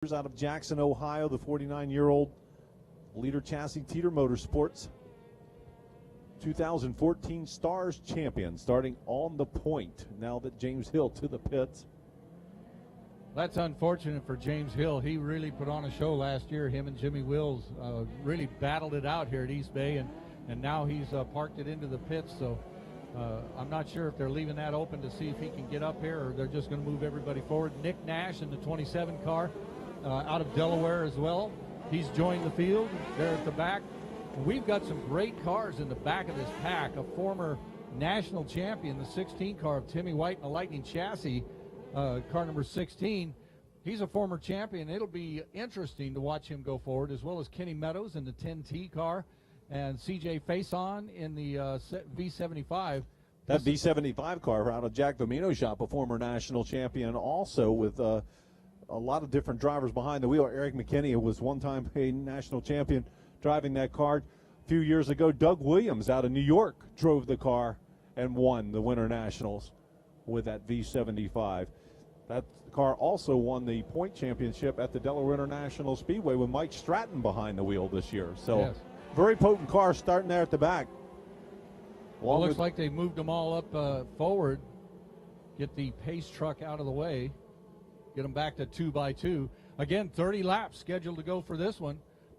out of Jackson, Ohio, the 49-year-old leader chassis Teeter Motorsports 2014 Stars champion, starting on the point now that James Hill to the pits. That's unfortunate for James Hill. He really put on a show last year. Him and Jimmy Wills really battled it out here at East Bay, and now he's parked it into the pits. So I'm not sure if they're leaving that open to see if he can get up here, or they're just going to move everybody forward. Nick Nash in the 27 car out of Delaware as well. He's joined the field there at the back. We've got some great cars in the back of this pack. A former national champion, the 16 car of Timmy White in the Lightning chassis, car number 16. He's a former champion. It'll be interesting to watch him go forward, as well as Kenny Meadows in the 10T car and CJ Faison in the V75. That V75 car out of Jack Vomino's shop, a former national champion, also with a lot of different drivers behind the wheel. Eric McKinney was one time a national champion driving that car. A few years ago, Doug Williams out of New York drove the car and won the Winter Nationals with that V75. That car also won the point championship at the Delaware International Speedway with Mike Stratton behind the wheel this year. So yes, very potent car starting there at the back. Well, it looks like they moved them all up forward, get the pace truck out of the way, get them back to 2x2. Again, 30 laps scheduled to go for this one.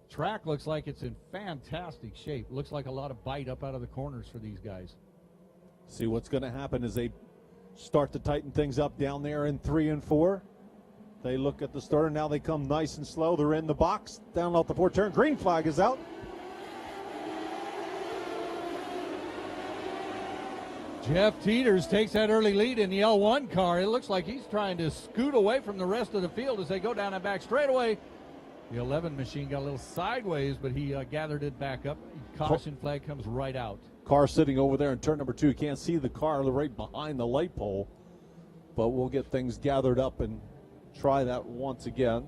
Track looks like it's in fantastic shape. Looks like a lot of bite up out of the corners for these guys. See what's going to happen as they start to tighten things up down there in 3 and 4. They look at the starter. Now they come nice and slow. They're in the box. Down off the 4 turn. Green flag is out. Jeff Teeters takes that early lead in the L1 car. It looks like he's trying to scoot away from the rest of the field as they go down that back straightaway. The 11 machine got a little sideways, but he gathered it back up. Caution flag comes right out. Car sitting over there in turn number 2. Can't see the car right behind the light pole, but we'll get things gathered up and try that once again.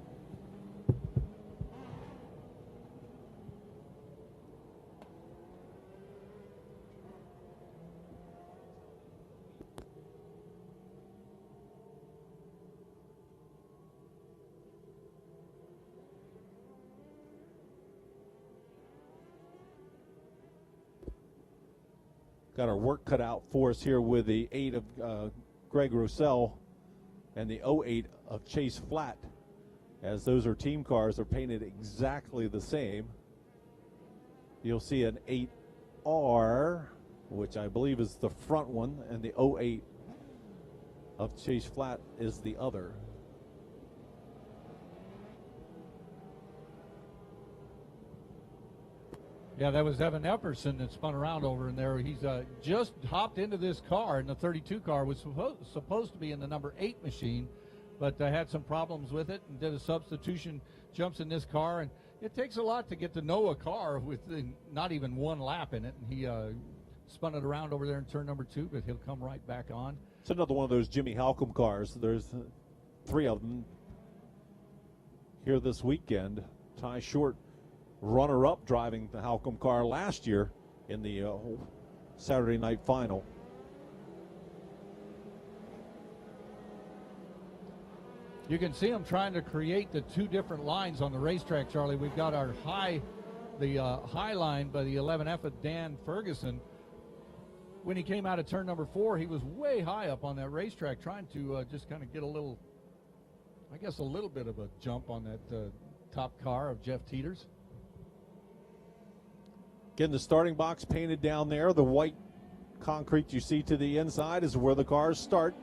Got our work cut out for us here with the 8 of Greg Rossell and the 08 of Chase Flatt, as those are team cars. They're painted exactly the same. You'll see an 8R, which I believe is the front one, and the 08 of Chase Flatt is the other. Yeah, that was Evan Epperson that spun around over in there. He's just hopped into this car, and the 32 car was supposed to be in the number 8 machine, but had some problems with it and did a substitution, jumps in this car. And it takes a lot to get to know a car with not even one lap in it. And he spun it around over there in turn number 2, but he'll come right back on. It's another one of those Jimmy Halcomb cars. There's 3 of them here this weekend. Ty Short, runner-up, driving the Halcomb car last year in the Saturday night final. You can see them trying to create the 2 different lines on the racetrack, Charlie. We've got our high line by the 11F of Dan Ferguson. When he came out of turn number 4, he was way high up on that racetrack, trying to just kind of get a little bit of a jump on that top car of Jeff Teeters. Again, the starting box painted down there. The white concrete you see to the inside is where the cars start.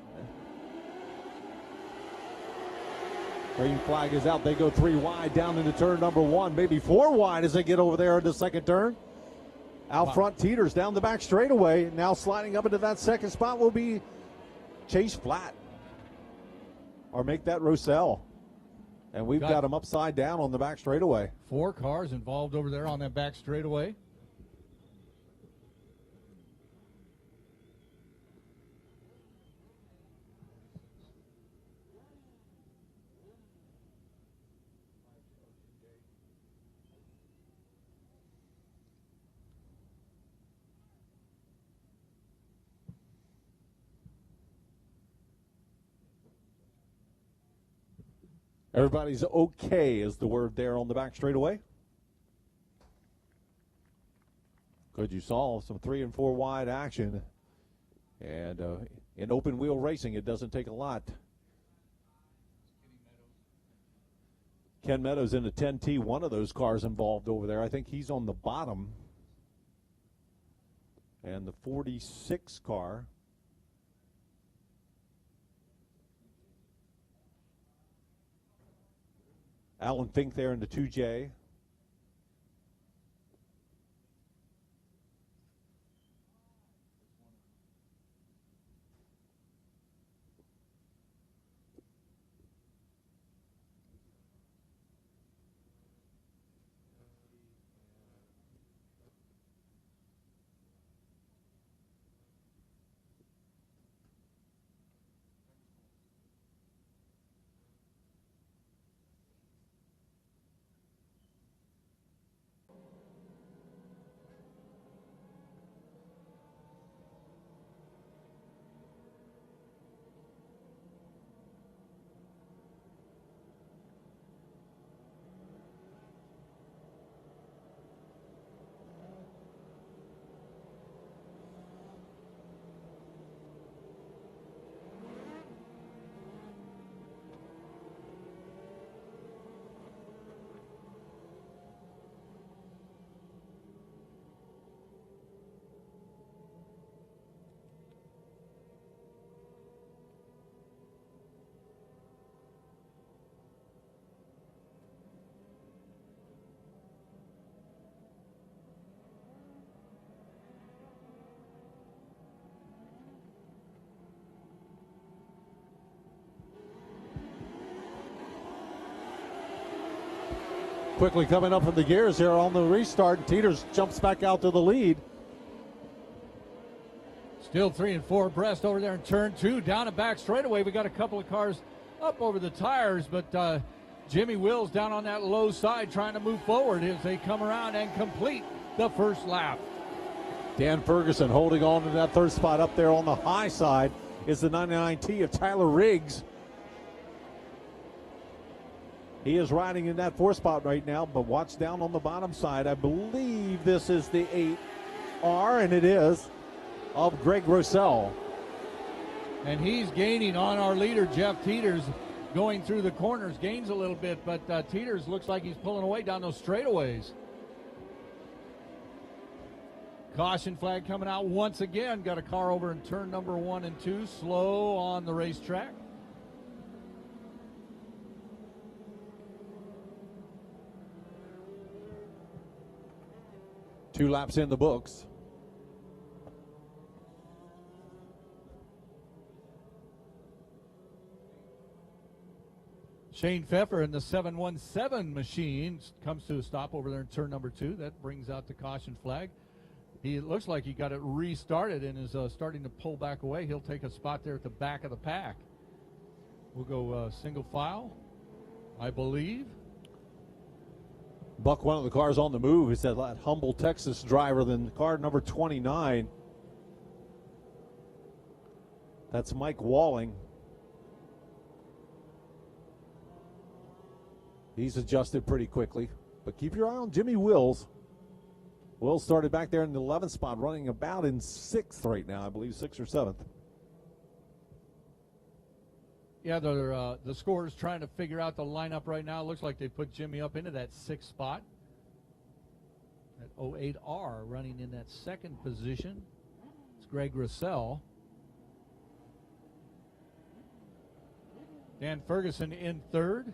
Green flag is out. They go 3 wide down into turn number 1, maybe 4 wide as they get over there into second turn. Out front, Teeters down the back straightaway. Now sliding up into that second spot will be Chase Flatt, or make that Rossell. And we've got him upside down on the back straightaway. 4 cars involved over there on that back straightaway. Everybody's okay is the word there on the back straightaway. Good, you saw some 3 and 4 wide action. And in open wheel racing, it doesn't take a lot. Ken Meadows in the 10T, one of those cars involved over there. I think he's on the bottom. And the 46 car. Alan Fink there in the 2J. Quickly coming up from the gears here on the restart. Teeters jumps back out to the lead. Still 3 and 4 abreast over there in turn 2. Down and back straightaway. We got a couple of cars up over the tires, but Jimmy Wills down on that low side trying to move forward as they come around and complete the first lap. Dan Ferguson holding on to that third spot. Up there on the high side is the 99T of Tyler Riggs. He is riding in that 4th spot right now, but watch down on the bottom side. I believe this is the 8R, and it is, of Greg Rossell. And he's gaining on our leader, Jeff Teeters, going through the corners. Gains a little bit, but Teeters looks like he's pulling away down those straightaways. Caution flag coming out once again. Got a car over in turn number 1 and 2, slow on the racetrack. Two laps in the books. Shane Pfeffer in the 717 machine comes to a stop over there in turn number 2. That brings out the caution flag. It looks like he got it restarted and is starting to pull back away. He'll take a spot there at the back of the pack. We'll go single file, I believe. Buck, one of the cars on the move, is that humble Texas driver, then car number 29. That's Mike Walling. He's adjusted pretty quickly, but keep your eye on Jimmy Wills. Wills started back there in the 11th spot, running about in 6th right now, I believe 6th or 7th. Yeah, the scorers trying to figure out the lineup right now. Looks like they put Jimmy up into that 6th spot. That 08R running in that 2nd position. It's Greg Rossell. Dan Ferguson in 3rd.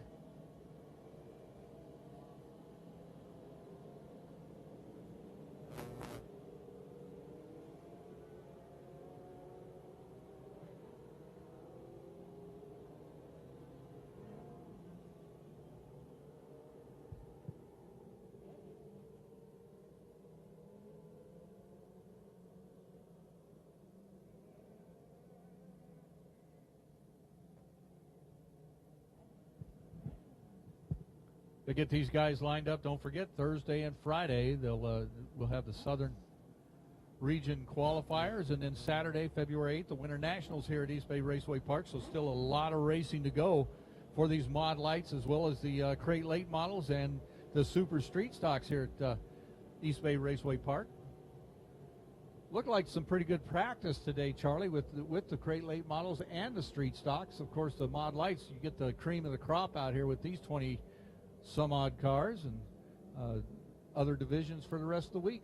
To get these guys lined up, don't forget Thursday and Friday we'll have the Southern Region qualifiers, and then Saturday, February 8th, the Winter Nationals here at East Bay Raceway Park. So still a lot of racing to go for these mod lights, as well as the crate late models and the super street stocks here at East Bay Raceway Park. Looked like some pretty good practice today, Charlie, with the crate late models and the street stocks. Of course, the mod lights, you get the cream of the crop out here with these 20 some odd cars, and other divisions for the rest of the week.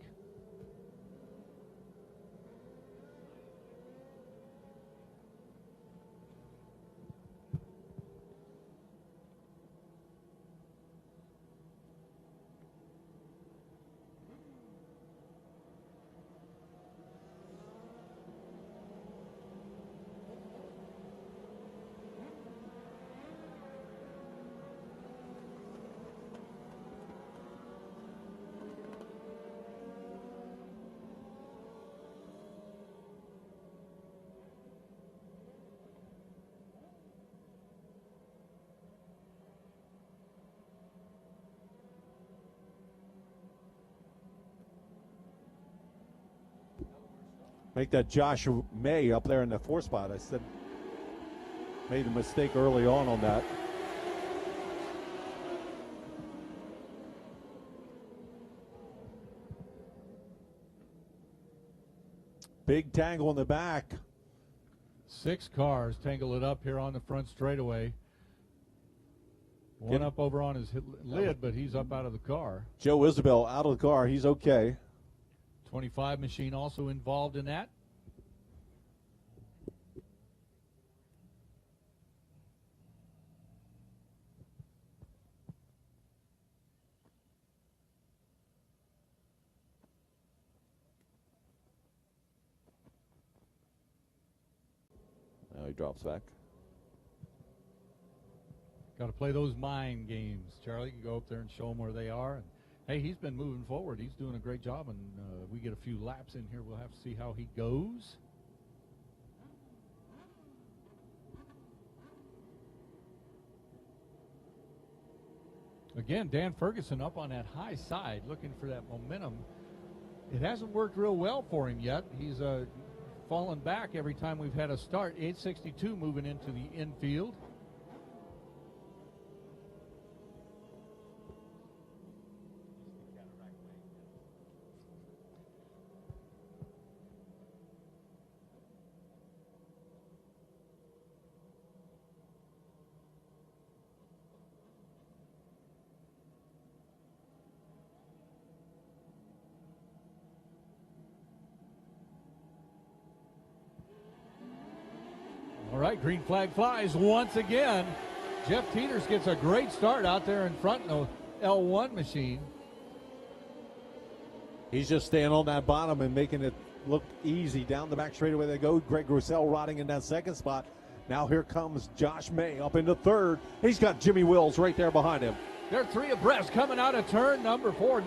Make that Josh May up there in the 4 spot. I said, made a mistake early on that. Big tangle in the back. 6 cars tangle it up here on the front straightaway. One up over on his lid, but he's up out of the car. Joe Isabel out of the car. He's okay. 25 machine also involved in that. Now he drops back. Got to play those mind games. Charlie can go up there and show them where they are. And hey, he's been moving forward. He's doing a great job, and we get a few laps in here. We'll have to see how he goes. Again, Dan Ferguson up on that high side, looking for that momentum. It hasn't worked real well for him yet. He's fallen back every time we've had a start. 862 moving into the infield. All right, green flag flies once again. Jeff Teeters gets a great start out there in front in the L1 machine. He's just staying on that bottom and making it look easy. Down the back straightaway they go. Greg Roussel rotting in that 2nd spot. Now here comes Josh May up into 3rd. He's got Jimmy Wills right there behind him. They're 3 abreast coming out of turn number 4.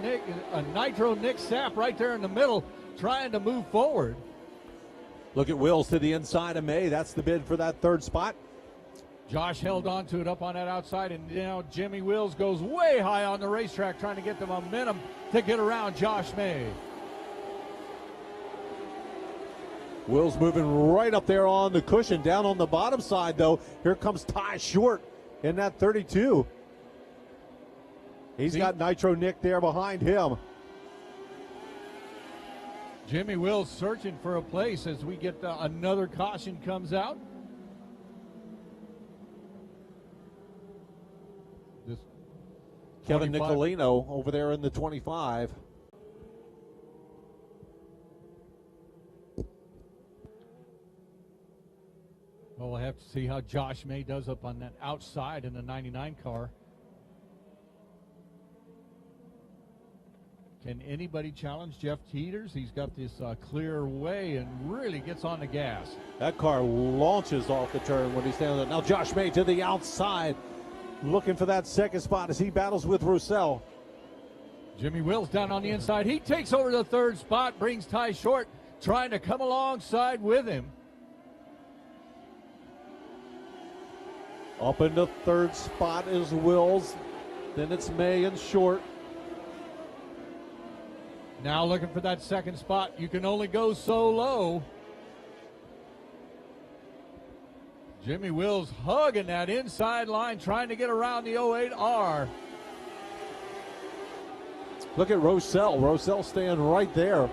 Nitro Nick Sapp right there in the middle trying to move forward. Look at Wills to the inside of May. That's the bid for that 3rd spot. Josh held on to it up on that outside, and now Jimmy Wills goes way high on the racetrack trying to get the momentum to get around Josh May. Wills moving right up there on the cushion. Down on the bottom side, though, here comes Ty Short in that 32. He's got Nitro Nick there behind him. Jimmy Wills searching for a place as we get another caution comes out. This Kevin Nicolino over there in the 25. Well, we'll have to see how Josh May does up on that outside in the 99 car. Can anybody challenge Jeff Teeters? He's got this clear way and really gets on the gas. That car launches off the turn when he's standing there. Now Josh May to the outside, looking for that 2nd spot as he battles with Roussel. Jimmy Wills down on the inside. He takes over the 3rd spot, brings Ty Short, trying to come alongside with him. Up in the 3rd spot is Wills. Then it's May and Short. Now looking for that 2nd spot. You can only go so low. Jimmy Wills hugging that inside line, trying to get around the 08R. Look at Rosell. Rosell staying right there.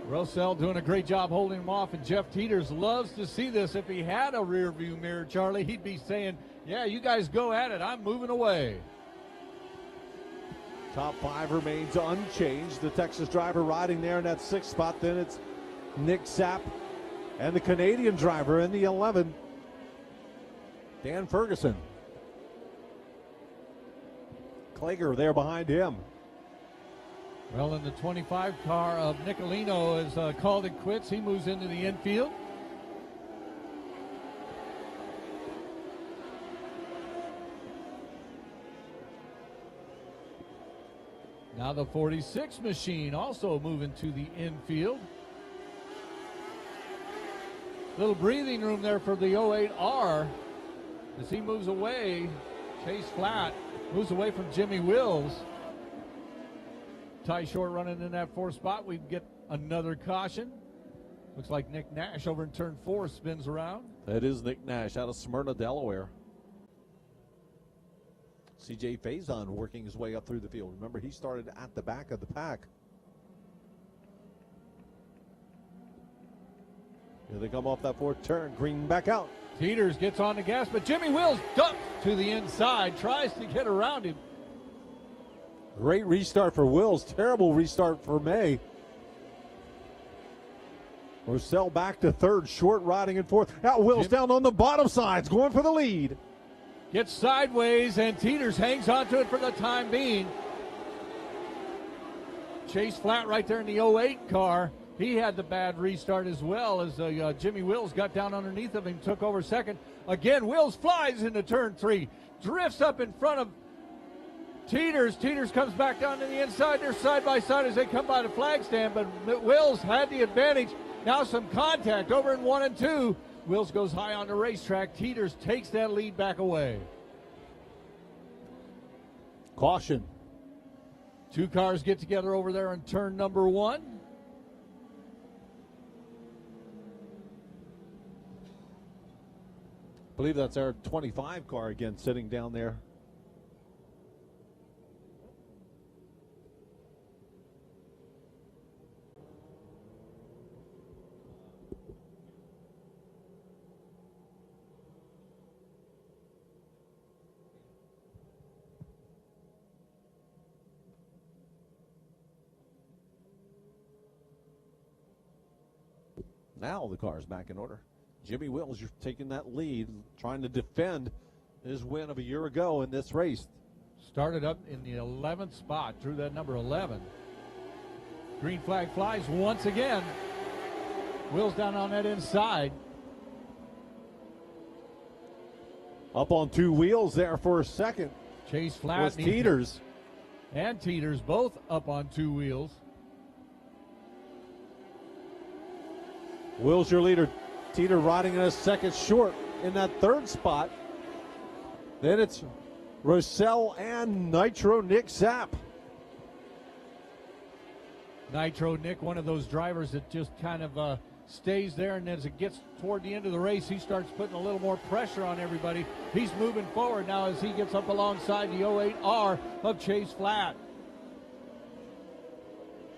Rosell doing a great job holding him off, and Jeff Teeters loves to see this. If he had a rear view mirror, Charlie, he'd be saying, yeah, you guys go at it. I'm moving away. Top 5 remains unchanged. The Texas driver riding there in that 6th spot. Then it's Nick Sapp and the Canadian driver in the 11, Dan Ferguson. Klager there behind him. Well, in the 25 car of Nicolino has called it quits. He moves into the infield. Now the 46 machine also moving to the infield. Little breathing room there for the 08R as he moves away. Chase Flatt moves away from Jimmy Wills. Ty Short running in that 4th spot. We get another caution. Looks like Nick Nash over in turn 4 spins around. That is Nick Nash out of Smyrna, Delaware. CJ Faison working his way up through the field. Remember, he started at the back of the pack. Here they come off that 4th turn. Green back out. Teeters gets on the gas, but Jimmy Wills ducks to the inside, tries to get around him. Great restart for Wills. Terrible restart for May. Rosell back to 3rd. Short riding in 4th. Now Wills down on the bottom sides, going for the lead. Gets sideways, and Teeters hangs onto it for the time being. Chase Flatt right there in the 08 car. He had the bad restart as well as Jimmy Wills got down underneath of him, took over 2nd. Again, Wills flies into turn 3, drifts up in front of Teeters. Teeters comes back down to the inside. They're side by side as they come by the flag stand, but Wills had the advantage. Now some contact over in 1 and 2. Wills goes high on the racetrack. Teeters takes that lead back away. Caution. 2 cars get together over there in turn number 1. I believe that's our 25 car again sitting down there. Now the car's back in order. Jimmy Wills, you're taking that lead, trying to defend his win of a year ago in this race. Started up in the 11th spot, drew that number 11. Green flag flies once again. Wills down on that inside. Up on 2 wheels there for a second. Chase Flatt was Teeters. And Teeters both up on 2 wheels. Wills your leader. Teeter riding in a 2nd short in that 3rd spot. Then it's Rosell and Nitro Nick Sapp. Nitro Nick, one of those drivers that just kind of stays there, and as it gets toward the end of the race, he starts putting a little more pressure on everybody. He's moving forward now as he gets up alongside the 08R of Chase Flatt.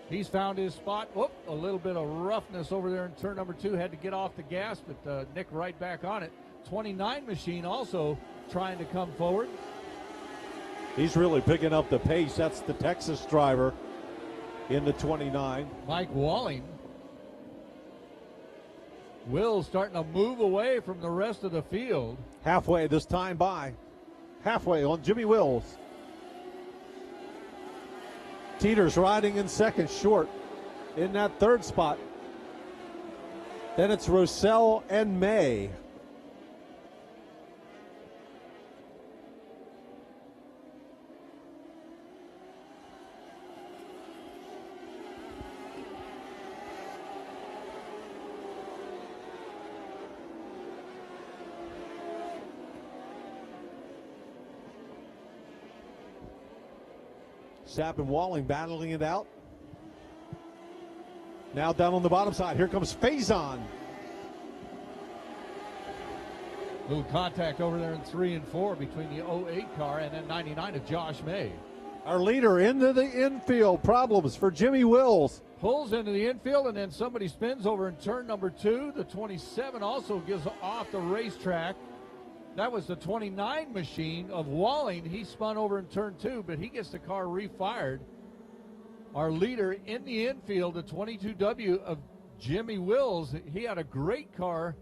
He's found his spot. Whoop, a little bit of roughness over there in turn number 2. Had to get off the gas, but Nick right back on it. 29 machine also trying to come forward. He's really picking up the pace. That's the Texas driver in the 29. Mike Walling. Wills starting to move away from the rest of the field. Halfway this time by. Halfway on Jimmy Wills. Teeters riding in 2nd short in that 3rd spot. Then it's Rosell and May. Sapp and Walling battling it out. Now down on the bottom side. Here comes Faison. Little contact over there in 3 and 4 between the 08 car and then 99 of Josh May. Our leader into the infield. Problems for Jimmy Wills. Pulls into the infield, and then somebody spins over in turn number 2. The 27 also gives off the racetrack. That was the 29 machine of Walling. He spun over in turn 2, but he gets the car refired. Our leader in the infield, the 22W of Jimmy Wills. He had a great car,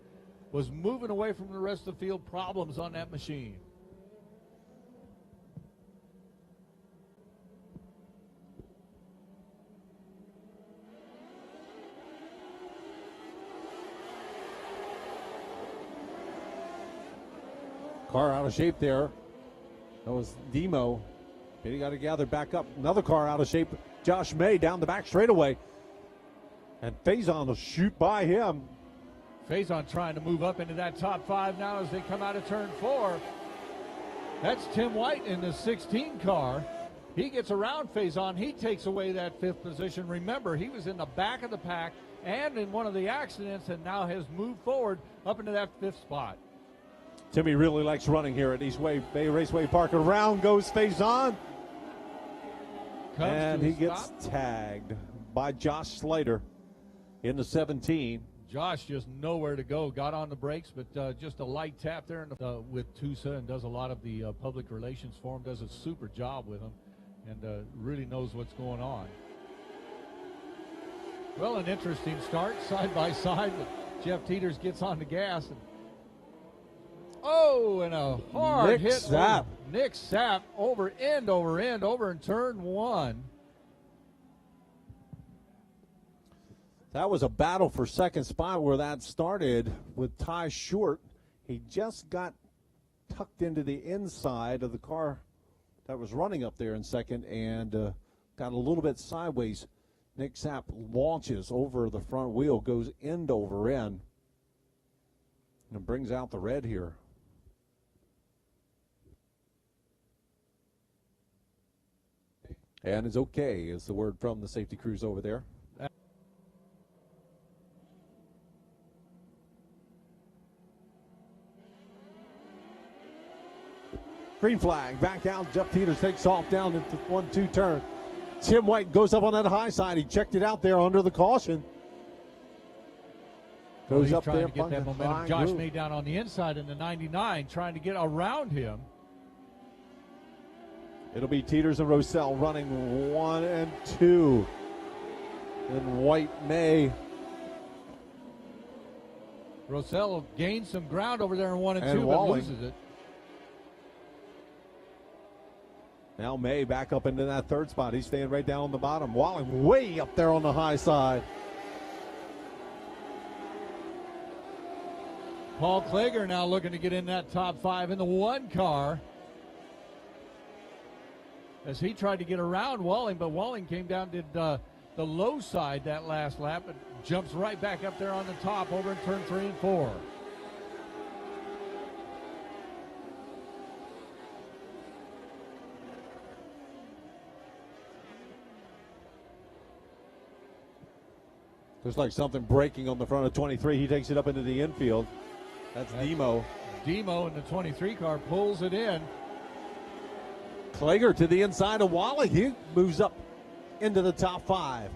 was moving away from the rest of the field. Problems on that machine. Car out of shape there. That was Demo. He got to gather back up. Another car out of shape. Josh May down the back straightaway. And Faison will shoot by him. Faison trying to move up into that top 5 now as they come out of turn 4. That's Tim White in the 16 car. He gets around Faison. He takes away that 5th position. Remember, he was in the back of the pack and in one of the accidents and now has moved forward up into that 5th spot. Timmy really likes running here at East Bay Raceway Park. Around goes Faison. And he gets tagged by Josh Slater in the 17. Josh just nowhere to go. Got on the brakes, but just a light tap there with TUSA and does a lot of the public relations for him. Does a super job with him and really knows what's going on. Well, an interesting start side by side, but Jeff Teeters gets on the gas. And a hard hit. Sapp. Nick Sapp over end, over in turn 1. That was a battle for second spot where that started with Ty Short. He just got tucked into the inside of the car that was running up there in second and got a little bit sideways. Nick Sapp launches over the front wheel, goes end over end, and brings out the red here. And is okay, is the word from the safety crews over there. Green flag, back out. Jeff Teeters takes off down into 1-2 turn. Tim White goes up on that high side. He checked it out there under the caution. Goes up there, to get that momentum. Josh May down on the inside in the 99, trying to get around him. It'll be Teeters and Rosell running 1 and 2. Then White May. Rosell gains some ground over there in 1 and 2, Walling. but loses it. Now May back up into that 3rd spot. He's staying right down on the bottom. Walling way up there on the high side. Paul Klager now looking to get in that top 5 in the 1 car. As he tried to get around Walling, but Walling came down, did the low side that last lap, but jumps right back up there on the top over in turn 3 and 4. There's like something breaking on the front of 23. He takes it up into the infield. That's Demo. Demo in the 23 car pulls it in. Klager to the inside of Walling. He moves up into the top 5.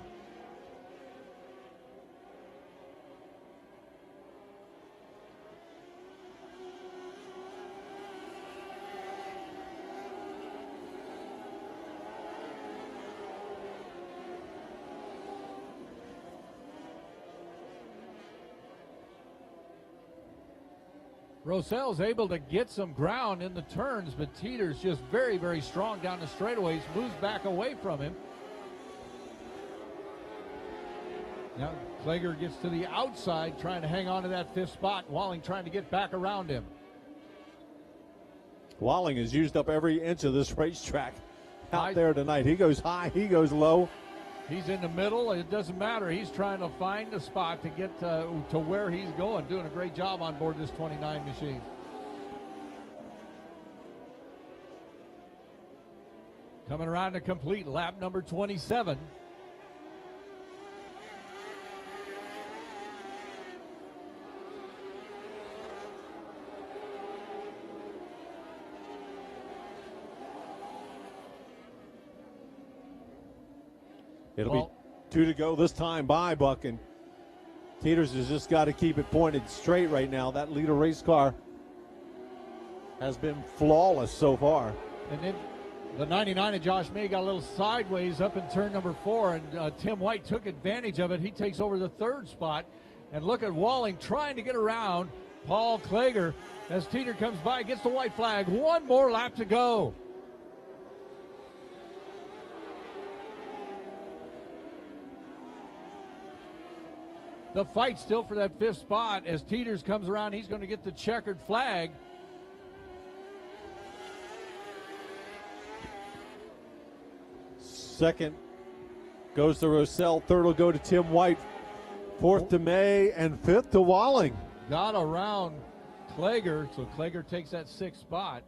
Rosell's able to get some ground in the turns, but Teeters just very, very strong down the straightaways, moves back away from him. Now Klager gets to the outside, trying to hang on to that 5th spot. Walling trying to get back around him. Walling has used up every inch of this racetrack out there tonight. He goes high, he goes low. He's in the middle. It doesn't matter. He's trying to find a spot to get to where he's going. Doing a great job on board this 29 machine. Coming around to complete lap number 27. It'll be 2 to go this time by Buck, and Teeters has just got to keep it pointed straight right now. That leader race car has been flawless so far. And then the 99 of Josh May got a little sideways up in turn number 4, and Tim White took advantage of it. He takes over the 3rd spot. And look at Walling trying to get around Paul Klager as Teeter comes by, gets the white flag. One more lap to go. The fight still for that 5th spot as Teeters comes around. He's going to get the checkered flag. Second goes to Rossell. 3rd will go to Tim White. 4th to May, and 5th to Walling. Got around Klager, so Klager takes that 6th spot.